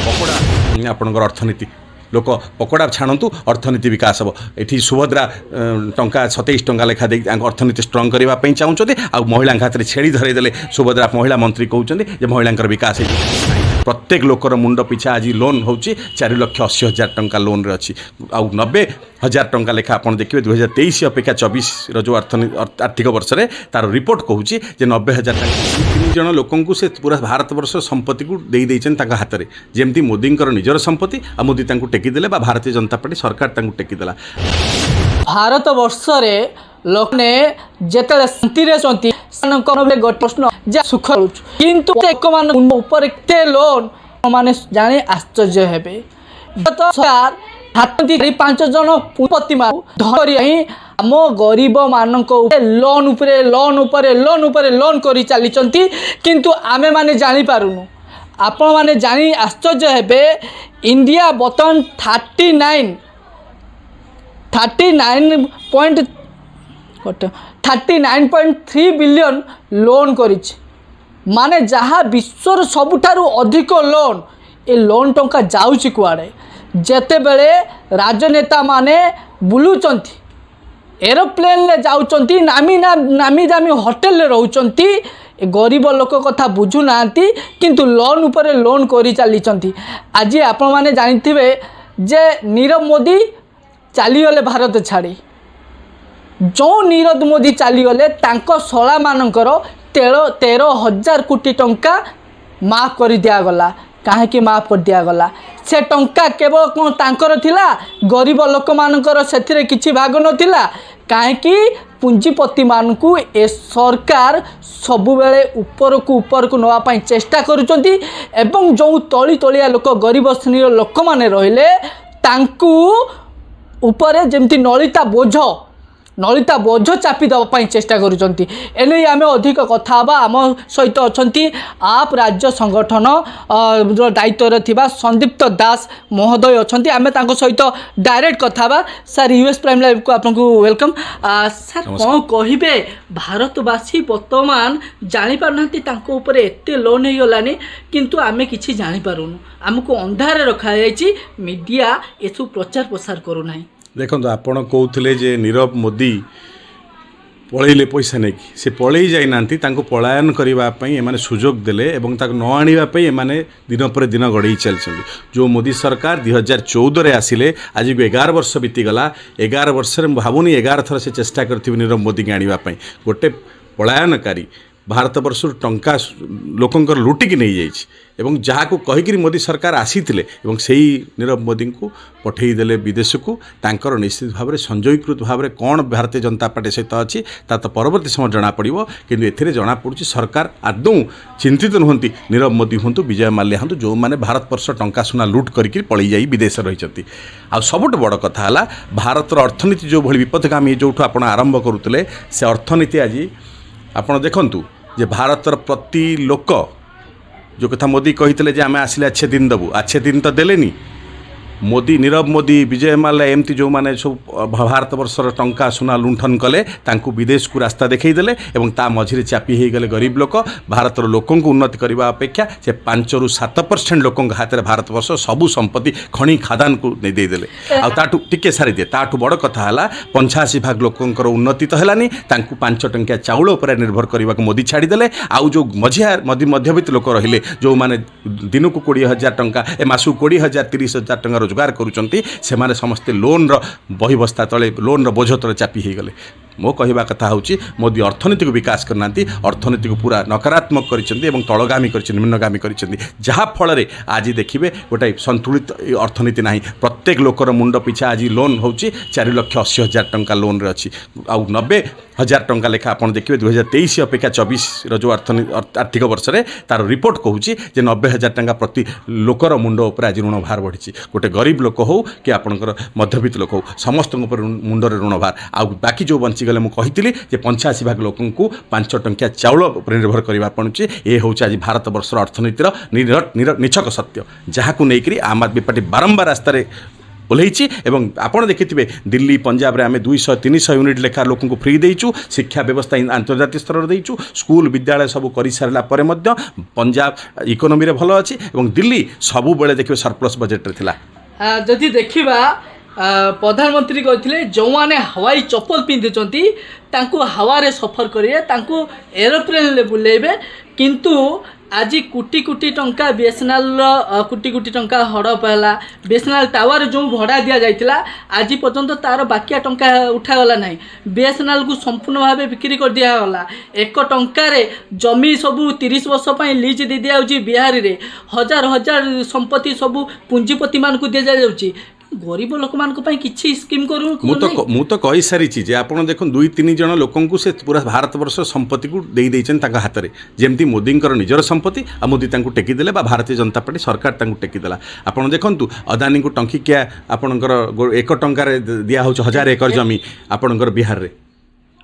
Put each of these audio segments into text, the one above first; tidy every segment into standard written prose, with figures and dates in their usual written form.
पकोड़ा आपणकर अर्थनीति लोक पकोड़ा छाणु अर्थनीति विकास हम ये सुभद्रा टंका 27 टंका लेखा दे अर्थनीति स्ट्रंग करने चाहते आ महिला हाथ में छेड़ी धरईदे सुभद्रा महिला मंत्री कहते महिला विकास प्रत्येक लोकर मुंड पिछा आज लोन हो 4,80,000 टंका लोन रे अच्छी आ 90,000 टंका लेखा आप देखिए 2023 अपेक्षा 24 जो आर्थिक वर्ष में तार रिपोर्ट कहूँ 90,000 टंका 3 जन लोक से पूरा भारत वर्ष संपत्ति को दे हाथ में जमती मोदी निजर संपत्ति आ मोदी टेकीदे भारतीय जनता पार्टी सरकार टेकीदेला। भारत वर्ष लोक ने जेते शांति गोटे प्रश्न जे सुख किंतु एते लोन माने जाने आश्चर्य हेबे तो सरकार हाथ 5 जन पुपति धरी आम गरीब मानक लोन उपरे लोन उपरे लोन उपरे लोन करी चली किंतु आमे माने जानी पारुनु आपण माने जानी आश्चर्य हेबे इंडिया बर्तमान 39.3 बिलियन लोन करिछि माने जहाँ विश्वर सबुठारु अधिक लोन ए लोन टंका जाउछि कुआडे जेते बेले राजनेता माने बुलुचंती एरोप्लेन ले जाउचंती नामी दामी होटल ले रहउचंती गरीब लोक कथा बुझु नांती किंतु लोन उपरे लोन करी चली आज आपण माने जानिथिबे जे नीरव मोदी चलीगले भारत छाड़ी जो नीरव मोदी चलीगले तांको शला मानकर 13,000 कोटी टंका माफ कर दिगला कहीं माफ कर दिगला से टंका केवल कौन तांकर थिला गरीब लोक मानकर से किछि भाग नथिला कहीं पुंजीपति मानकू ए सरकार सबुबेले ऊपर को नवापाई चेष्टा करुचंती एवं जो तली तलिया लोक गरीब श्रेणी लोक माने रहिले तांकू ऊपर जेमती नलिता बोझ चापी देवाई चेष्टा करुचंती एने आमे अधिक कथा आम सहित अच्छी आप राज्य संगठन दायित्व थिबा संदीप्त दास महोदय अच्छी आमे तांको सहित डायरेक्ट कथा सर यूएस प्राइम लाइव को आपको वेलकम सर कौन कहिबे भारतवासी वर्तमान जानी पारनांती तांको ऊपर एते लोन हो गलानी किंतु आमे किछि जानी पारुनु हमको अंधारे रखा जायछि मीडिया एसु प्रचार प्रसार करू नाही देखो आपण कहते जे नीरव मोदी पलैले पैसा नहीं से पलि जाना पलायन करने एमाने सुजोग देले एवं न आने एमाने दिन पर दिन गड़े चलते जो मोदी सरकार 2014 आसिले आज को 11 वर्ष बीतीगला 11 वर्ष भावुनी 11 थर से चेष्टा करथिबे नीरव मोदी के आने गोटे पलायनकारी भारत वर्ष टंका लोकंकर लुटिकी नहीं जाइछि एवं जहाँ को कहीकि मोदी सरकार आसी से नीरव मोदी को पठईदे विदेश को तांकर निश्चित भाव में संजयीकृत भाव में कौन भारतीय जनता पार्टी सहित अच्छी तो परवर्ती समय जना पड़ो किंतु एथिरे जना पड़ी सरकार आदौ चिंतित नुहंती नीरव मोदी हूँ विजय माल्या हूँ जो मैंने भारत वर्ष टंका सुना लुट करके पलि जाई विदेश रही आ सबुठ बड़ कथा है भारतर अर्थनीति जो भली विपदगामी जो आप आरंभ करुले से अर्थनीति आज आपड़ देखु जे भारतर प्रति लोक जो कथा मोदी कही आम आसिले अच्छे दिन देवु अच्छे दिन तो देलेनी मोदी नीरव मोदी विजय माल्या एमती जो मैंने सब भारत वर्षर टंका सुना लुंठन कले तांकु विदेश को रास्ता देखईदेले और ता मझिरे चापी हो गले गरीब लोक भारतर लोक उन्नति करने अपेक्षा से 5 ରୁ 7% लोक हाथ में भारत वर्ष सबू संपत्ति खଣି खादान को देदेले आठू टिके सारी दिए ताठू बड़ कथा है 85% लोकंर उन्नति तो है 5 टंकिया चाउल पर निर्भर करने को मोदी छाड़ीदे आउ जो मध्यवित्त लोक रहिले जो मैंने दिन को 20,000 टंका मासू 20,000 30,000 टंका रोजगार करुचंती से माने समस्ते लोन रो बही बस्ता तले लोन रो बोझ तले चापी हो गले मो कहवा कथा होची मोदी अर्थनीति को विकास करना अर्थनीति को पूरा नकारात्मक करिसेंती एवं तलगामी करिसेंती निम्नगामी करिसेंती जहाँ फल आज देखिए गोटे संतुलित अर्थनीति नहीं प्रत्येक लोकर मुंड पिछा आज लोन हो 4,80,000 टंका लोन रे अच्छी आ 90,000 टंका लेखा आप देखिए 2023 अपेक्षा 24 जो आर्थिक वर्ष में तार रिपोर्ट कहूँ 90,000 टंका प्रति लोकर मुंड उपर आज ऋण भार बढ़ी गोटे गरीब लोक हो कि आपंकर मध्यवित्त लोक हो समस्त मुंडर ऋण भार आ बाकी जो बंची गले मुझे कही 85% लोक 5 टंकिया चाउल पर निर्भर करने पड़ुଛି ये हूँ आज भारत वर्षर अर्थनीतिर निछक सत्य जहाँ को लेकर आम आदमी पार्टी बारंबार रास्तार ओह्लैची एवं आपण देखिथिबे दिल्ली पंजाब रे आमे 200-300 यूनिट लेखा लोकन को फ्री देइचु शिक्षा व्यवस्था अंतर्जातीय स्तर रे देइचु स्कूल विद्यालय सब करि सारला परे मध्य पंजाब इकोनॉमी रे भलो अछि एवं दिल्ली सबु बेले देखिबे सरप्लस बजेट रे थिला जदि देखिबा प्रधानमंत्री कहते जो मैंने हवाई चप्पल पिंधुंट हवा सफर करेंगे एरोप्लेन रे बुलेबे किंतु आज कोटी कोटी टंका बीएसएनएल कोटी कोटी टंका हड़प है बीएसएनएल टावर जो भड़ा दि जाइला आज पर्यंत तार बाकिया टंका उठागला ना बीएसएनएल को संपूर्ण भाव बिक्री कर दिगला 1 टंकार जमी सबू 30 वर्ष लीज दे दिया बिहार में हजार हजार संपत्ति सबू पुंजीपति मान को दि जाऊँगी गरीब लोक किसी स्कीम करूँ मु तो कही सारी जे आपड़ देख 2-3 जन लोक से पूरा भारत वर्ष संपत्ति को दे हाथ में जमती मोदी निजर संपत्ति आ मोदी टेकीदे भारतीय जनता पार्टी सरकार टेकीदेला आपड़ देखूँ अदानी को टंकिकिया आपणकर 1 टंकार दिया 1000 एकर जमी आपणकर बिहार में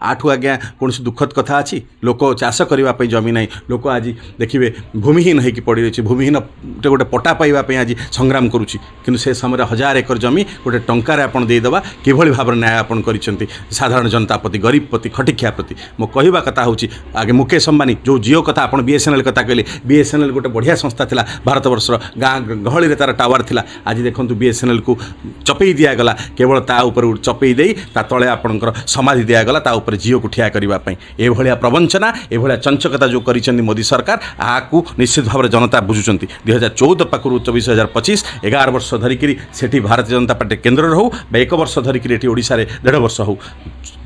आठू आज्ञा कौन दुखद कथा अच्छी लोक चाष करने जमी ना लोक आज देखिए भूमिहीन होगी पड़ रही भूमिहीन गोटे पट्टा पाइबापी आज संग्राम करुच्ची कि से समय 1000 एकर जमी गोटे टंकार आपड़ देदेबा किभली भाव न्याय आपड़ कर साधारण जनता प्रति गरीब प्रति खटिखिया प्रति मो कहवा कथा हूँ आगे मुकेश अंबानी जो जियो कथा आप बीएसएनएल कथा कहले बीएसएनएल गोटे बढ़िया संस्था थिला भारत वर्ष गाँ गहली में तार टावर थिला आज देखूँ बीएसएनएल को चपई दिगला केवल ता ऊपर चपई दे तले आपणकर समाधि दिगला ता ऊपर जियो को ठिया करने एभलिया प्रवंचना एभलिया चंचकता जो करिसेंती मोदी सरकार आकु निश्चित भाव जनता बुझुंट 2014 पाखु 24,025 11 वर्ष धरिकी सेठी भारतीय जनता पार्टी केन्द्र हो 1 वर्ष धरिकी ओडिशा रे 1.5 वर्ष हो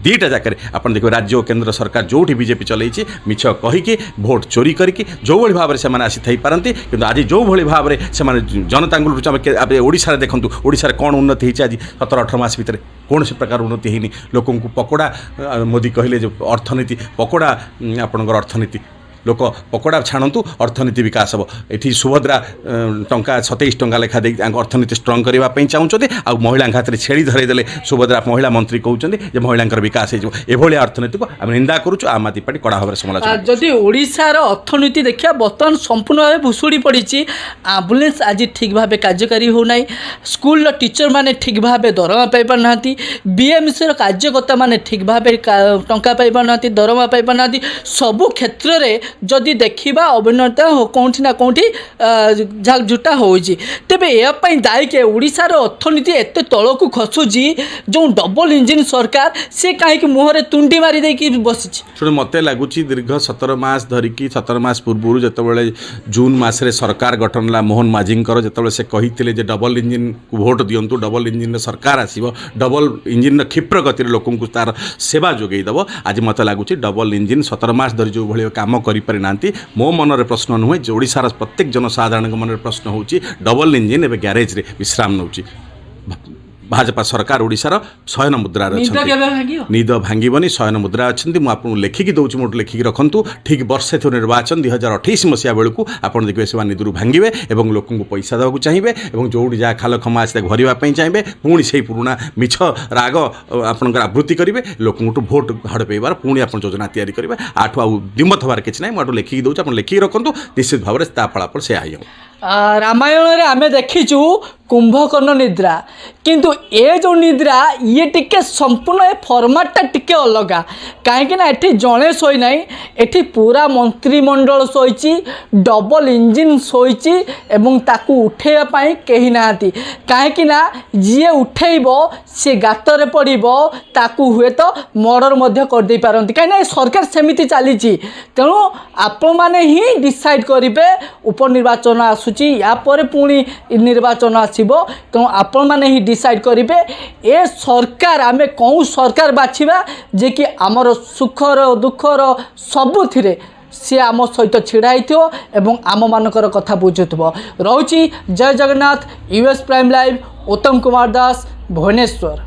दीटा जाकर आप देखिए राज्य और केन्द्र सरकार जो बीजेपी चलती मिछ कहीकि भोट चोरी करके जो भाई भाव में आसी थी पारती कि आज जो भाव में जनता ओडिशा देखूँ ओडिशा कौन उन्नति होती आज 17-18 मास भितर कौन से प्रकार उन्नति होनी लोक पकोड़ा मोदी कहले जो अर्थनीति पकोड़ा आपणकर अर्थनीति लोक पकोड़ा छाणु अर्थनीति विकास हम ये सुभद्रा टंका 27 टंका लेखा दे अर्थनीति स्ट्रंग करने चाहते आ महिला हाथ में छेड़ी धरईदे सुभद्रा महिला मंत्री कहते महिला विकास हो अर्थनीति को आम निंदा करुँ आम आदमी पार्टी कड़ा भाव समालोचना जदि ओडिशार अर्थनीति देखिए बर्तमान संपूर्ण भाव भुशुड़ी पड़ी आम्बुलेंस आज ठीक भाव कार्यकारी होना स्कूल टीचर मैंने ठीक भाव दरमा पाई ना बीएमसी कार्यकर्ता मैंने ठीक भाव टंका पाई ना दरमा पाई ना सबु क्षेत्र में जदि देखा अभिनता कौटी ना कौटी झालझुटा होजी तेबे यापाई दायी के ओडिशार अर्थनीति एत तल को खसुची जो डबल इंजिन सरकार से कहीं मुहर तुंडी मारी देकी बसी शुण मत लगुच दीर्घ 17 मास धरिकी 17 मास पूर्व जो जून मसरे सरकार गठन है मोहन माझींकर जो से कही डबल इंजिन को भोट दिंतु डबल इंजिन सरकार आसो डबल इंजिन क्षिप्र गति लोक तार सेवा जोगेदेव आज मत लगुच डबल इंजिन 17 मास धरी जो भाई कम कर मो मनरे प्रश्न नुहे ओडिशार प्रत्येक जनसाधारण मन प्रश्न हूँ डबल इंजिन एवं ग्यारेज रे विश्राम नौ भाजपा सरकार ओडिशार शयन मुद्रा निद भांगनी शयन मुद्रा अच्छा मुझे लेखिकी दूँ मोट लेखिकी रखु ठीक वर्षे थो निर्वाचन 2028 मसीहा बेलू आप देखिए से निदरू भांगे और लोक पैसा देवाक चाहिए और जो जहाँ खाल खमा आस भरवाई चाहिए पुणी से पुराणा मिछ राग आपंकर आवृत्ति करेंगे लोक भोट हड़पेबार पुणी आप योजना तैयारी करेंगे आठू आउ दिमत हबार किसी ना मुझे लेखिकी दूँ आप लेखिकी रखु निश्चित भाव में फलाफल से आई रामायण आम देखीचु कुंभकर्ण निद्रा किंतु ए जो निद्रा ये टिके संपूर्ण ए फॉर्मेटटा टिके अलग कहीं एठी जड़े शोई ना एठी पूरा मंत्रिमंडल शोची डबल इंजिन शोची एवं ताकू उठेबाई कहीं ना कहीं जी उठेब सी गातर पड़ो ताकू हुए तो मर्डर मध्य कर दे पारती कहीं सरकार सेमिति चली तेणु आपण मैंने ही डिसाइड करेंगे उपनिर्वाचन आसूची या पर पुणी निर्वाचन आसो तेणु आपण मैंने ही डिसाइड करेंगे ए सरकार आमे कौन सरकार बाछिबा जे कि आमर सुखर दुखर सबुथिरे सी आम सहित छिड़ा एवं आम मानकर कथा बुझुथबो रहुची। जय जगन्नाथ। यूएस प्राइम लाइव उत्तम कुमार दास भुवनेश्वर।